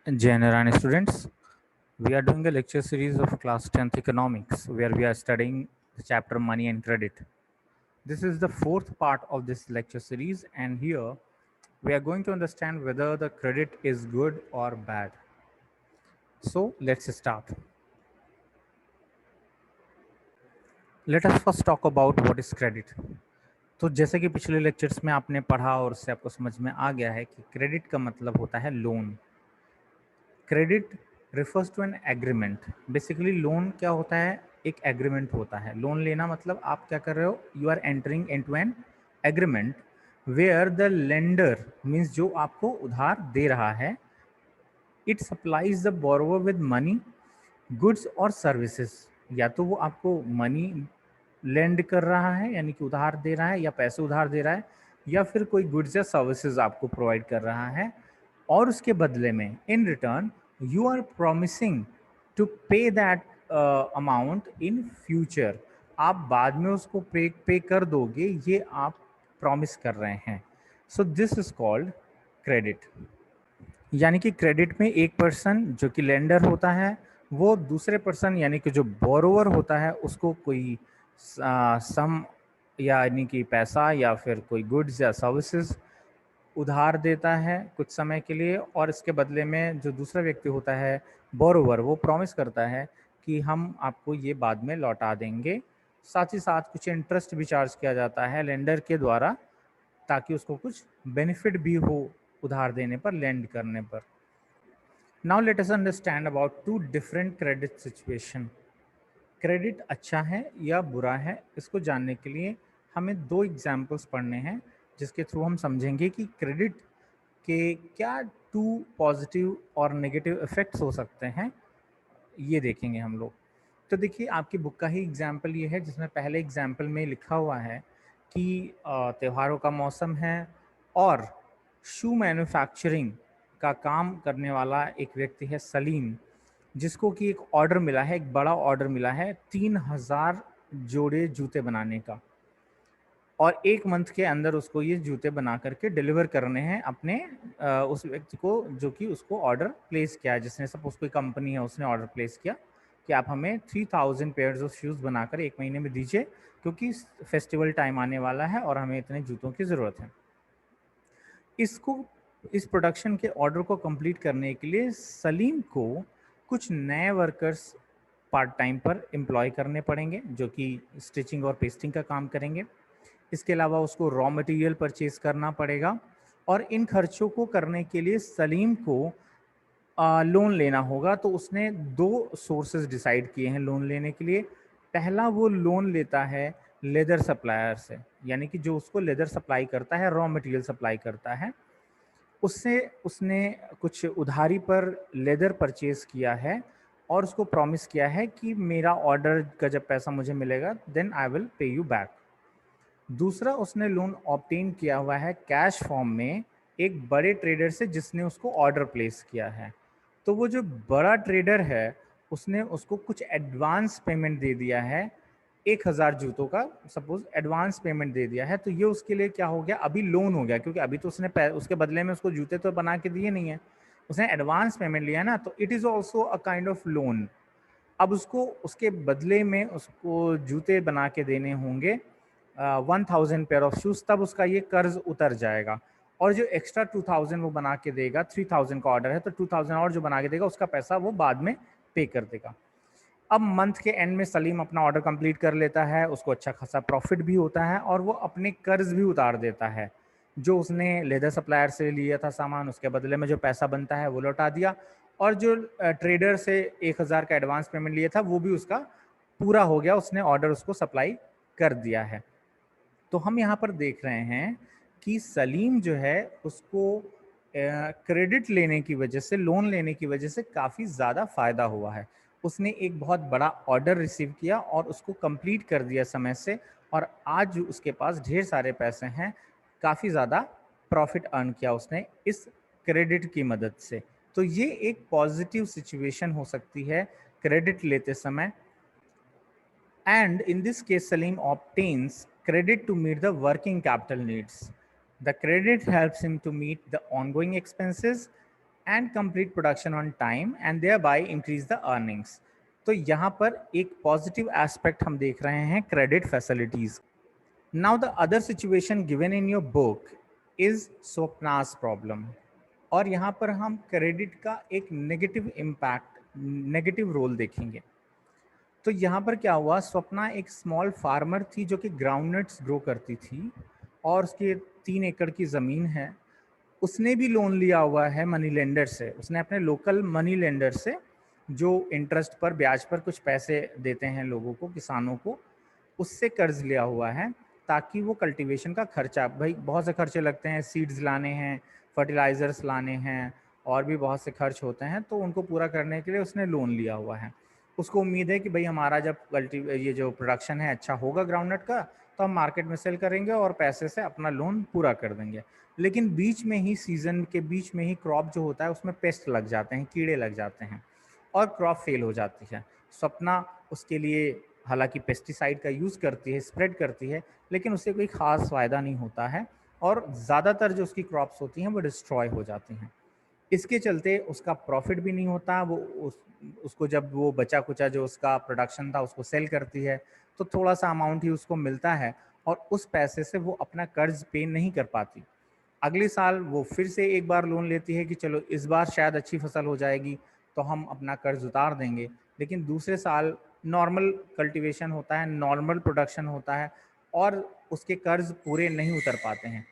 Jain students, we are doing a lecture series of class 10th economics where we are studying the chapter money and credit. This is the fourth part of this lecture series, and here we are going to understand whether the credit is good or bad. So let's start. Let us first talk about what is credit. तो जैसे कि पिछले lectures में आपने पढ़ा और उससे आपको समझ में आ गया है कि क्रेडिट का मतलब होता है loan. Credit refers to an agreement. Basically loan क्या होता है? एक एग्रीमेंट होता है। लोन लेना मतलब आप क्या कर रहे हो? You are entering into an agreement where the lender means जो आपको उधार दे रहा है, it supplies the borrower with money, goods और सर्विसेज। या तो वो आपको मनी लेंड कर रहा है यानी कि उधार दे रहा है या पैसे उधार दे रहा है, या फिर कोई गुड्स या सर्विसेज आपको प्रोवाइड कर रहा है, और उसके बदले में in return you are promising to pay that amount in future. आप बाद में उसको पे कर दोगे, ये आप प्रॉमिस कर रहे हैं। So this is called credit. यानी कि क्रेडिट में एक पर्सन जो कि लेंडर होता है वो दूसरे पर्सन यानी कि जो बोरोवर होता है उसको कोई सम यानी कि पैसा या फिर कोई गुड्स या सर्विसेज उधार देता है कुछ समय के लिए, और इसके बदले में जो दूसरा व्यक्ति होता है बोरोवर, वो प्रॉमिस करता है कि हम आपको ये बाद में लौटा देंगे। साथ ही साथ कुछ इंटरेस्ट भी चार्ज किया जाता है लेंडर के द्वारा, ताकि उसको कुछ बेनिफिट भी हो उधार देने पर, लेंड करने पर। Now let us understand about two different credit situation. Credit अच्छा है या बुरा है, इसको जानने के लिए हमें दो एग्जाम्पल्स पढ़ने हैं जिसके थ्रू हम समझेंगे कि क्रेडिट के क्या टू पॉजिटिव और नेगेटिव इफेक्ट्स हो सकते हैं, ये देखेंगे हम लोग। तो देखिए, आपकी बुक का ही एग्जाम्पल ये है जिसमें पहले एग्जाम्पल में लिखा हुआ है कि त्योहारों का मौसम है और शू मैन्युफैक्चरिंग का काम करने वाला एक व्यक्ति है सलीम, जिसको कि एक ऑर्डर मिला है, एक बड़ा ऑर्डर मिला है 3000 जोड़े जूते बनाने का, और एक मंथ के अंदर उसको ये जूते बना करके डिलीवर करने हैं अपने उस व्यक्ति को जो कि उसको ऑर्डर प्लेस किया है। जिसने सपोज कोई कंपनी है, उसने ऑर्डर प्लेस किया कि आप हमें 3000 पेयर्स ऑफ शूज़ बनाकर एक महीने में दीजिए, क्योंकि फेस्टिवल टाइम आने वाला है और हमें इतने जूतों की ज़रूरत है। इसको इस प्रोडक्शन के ऑर्डर को कंप्लीट करने के लिए सलीम को कुछ नए वर्कर्स पार्ट टाइम पर एम्प्लॉय करने पड़ेंगे जो कि स्टिचिंग और पेस्टिंग का काम करेंगे। इसके अलावा उसको रॉ मटेरियल परचेज करना पड़ेगा, और इन खर्चों को करने के लिए सलीम को लोन लेना होगा। तो उसने दो सोर्सेज डिसाइड किए हैं लोन लेने के लिए। पहला, वो लोन लेता है लेदर सप्लायर से, यानी कि जो उसको लेदर सप्लाई करता है, रॉ मटेरियल सप्लाई करता है, उससे उसने कुछ उधारी पर लेदर परचेज किया है और उसको प्रॉमिस किया है कि मेरा ऑर्डर का जब पैसा मुझे मिलेगा then I will pay you back. दूसरा, उसने लोन ऑब्टेन किया हुआ है कैश फॉर्म में एक बड़े ट्रेडर से जिसने उसको ऑर्डर प्लेस किया है। तो वो जो बड़ा ट्रेडर है उसने उसको कुछ एडवांस पेमेंट दे दिया है, 1000 जूतों का सपोज एडवांस पेमेंट दे दिया है। तो ये उसके लिए क्या हो गया? अभी लोन हो गया, क्योंकि अभी तो उसने उसके बदले में उसको जूते तो बना के दिए नहीं है, उसने एडवांस पेमेंट लिया ना, तो it is also a kind of loan. अब उसको उसके बदले में उसको जूते बना के देने होंगे 1000 पेयर ऑफ शूज़, तब उसका ये कर्ज उतर जाएगा। और जो एक्स्ट्रा 2000 वो बना के देगा, 3000 का ऑर्डर है तो 2000 और जो बना के देगा उसका पैसा वो बाद में पे कर देगा। अब मंथ के एंड में सलीम अपना ऑर्डर कंप्लीट कर लेता है, उसको अच्छा खासा प्रॉफिट भी होता है और वो अपने कर्ज भी उतार देता है। जो उसने लेदर सप्लायर से लिया था सामान, उसके बदले में जो पैसा बनता है वो लौटा दिया, और जो ट्रेडर से 1000 का एडवांस पेमेंट लिया था वो भी उसका पूरा हो गया, उसने ऑर्डर उसको सप्लाई कर दिया है। तो हम यहाँ पर देख रहे हैं कि सलीम जो है उसको क्रेडिट लेने की वजह से, लोन लेने की वजह से काफ़ी ज़्यादा फ़ायदा हुआ है। उसने एक बहुत बड़ा ऑर्डर रिसीव किया और उसको कंप्लीट कर दिया समय से, और आज उसके पास ढेर सारे पैसे हैं, काफ़ी ज़्यादा प्रॉफिट अर्न किया उसने इस क्रेडिट की मदद से। तो ये एक पॉजिटिव सिचुएशन हो सकती है क्रेडिट लेते समय। And in this case, Salim obtains credit to meet the working capital needs. The credit helps him to meet the ongoing expenses and complete production on time and thereby increase the earnings. तो यहाँ पर एक positive aspect हम देख रहे हैं credit facilities. Now the other situation given in your book is Swapna's problem. और यहाँ पर हम क्रेडिट का एक नेगेटिव इम्पैक्ट, नेगेटिव रोल देखेंगे। तो यहाँ पर क्या हुआ, स्वप्ना एक स्मॉल फार्मर थी जो कि ग्राउंडनट्स ग्रो करती थी और उसके 3 एकड़ की ज़मीन है। उसने भी लोन लिया हुआ है मनी लेंडर से, उसने अपने लोकल मनी लेंडर से जो इंटरेस्ट पर, ब्याज पर कुछ पैसे देते हैं लोगों को, किसानों को, उससे कर्ज लिया हुआ है ताकि वो कल्टीवेशन का खर्चा, भाई बहुत से खर्चे लगते हैं, सीड्स लाने हैं, फर्टिलाइजर्स लाने हैं और भी बहुत से खर्च होते हैं, तो उनको पूरा करने के लिए उसने लोन लिया हुआ है। उसको उम्मीद है कि भाई हमारा जब ये जो प्रोडक्शन है अच्छा होगा ग्राउंडनट का, तो हम मार्केट में सेल करेंगे और पैसे से अपना लोन पूरा कर देंगे। लेकिन बीच में ही, सीजन के बीच में ही क्रॉप जो होता है उसमें पेस्ट लग जाते हैं, कीड़े लग जाते हैं और क्रॉप फेल हो जाती है। स्वप्ना उसके लिए हालांकि पेस्टिसाइड का यूज़ करती है, स्प्रेड करती है, लेकिन उससे कोई ख़ास फ़ायदा नहीं होता है और ज़्यादातर जो उसकी क्रॉप्स होती हैं वो डिस्ट्रॉय हो जाती हैं। इसके चलते उसका प्रॉफिट भी नहीं होता। वो उसको जब वो बचा कुचा जो उसका प्रोडक्शन था उसको सेल करती है तो थोड़ा सा अमाउंट ही उसको मिलता है और उस पैसे से वो अपना कर्ज पे नहीं कर पाती। अगले साल वो फिर से एक बार लोन लेती है कि चलो इस बार शायद अच्छी फसल हो जाएगी तो हम अपना कर्ज उतार देंगे, लेकिन दूसरे साल नॉर्मल कल्टीवेशन होता है, नॉर्मल प्रोडक्शन होता है और उसके कर्ज पूरे नहीं उतर पाते हैं।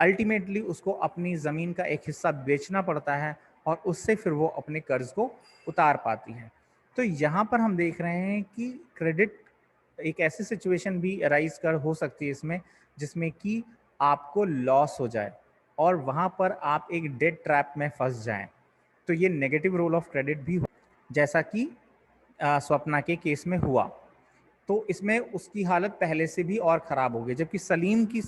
अल्टीमेटली उसको अपनी ज़मीन का एक हिस्सा बेचना पड़ता है और उससे फिर वो अपने कर्ज को उतार पाती है। तो यहाँ पर हम देख रहे हैं कि क्रेडिट एक ऐसी सिचुएशन भी अराइज कर हो सकती है इसमें, जिसमें कि आपको लॉस हो जाए और वहाँ पर आप एक डेट ट्रैप में फंस जाएं। तो ये नेगेटिव रोल ऑफ क्रेडिट भी हो, जैसा कि स्वप्ना के केस में हुआ। तो इसमें उसकी हालत पहले से भी और ख़राब हो गई, जबकि सलीम की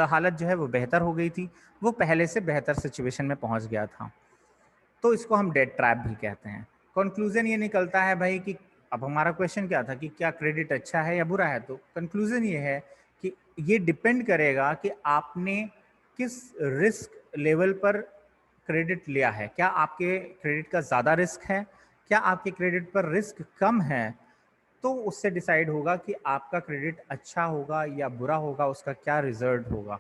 हालत जो है वो बेहतर हो गई थी, वो पहले से बेहतर सिचुएशन में पहुंच गया था। तो इसको हम डेट ट्रैप भी कहते हैं। कंक्लूजन ये निकलता है भाई कि अब हमारा क्वेश्चन क्या था कि क्या क्रेडिट अच्छा है या बुरा है, तो कंक्लूजन ये है कि ये डिपेंड करेगा कि आपने किस रिस्क लेवल पर क्रेडिट लिया है। क्या आपके क्रेडिट का ज़्यादा रिस्क है, क्या आपके क्रेडिट पर रिस्क कम है, तो उससे डिसाइड होगा कि आपका क्रेडिट अच्छा होगा या बुरा होगा, उसका क्या रिजल्ट होगा।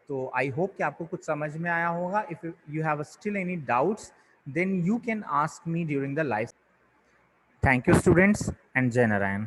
तो आई होप कि आपको कुछ समझ में आया होगा। If you have still any doubts then you can ask me during the live. Thank you students and Jai Narayan.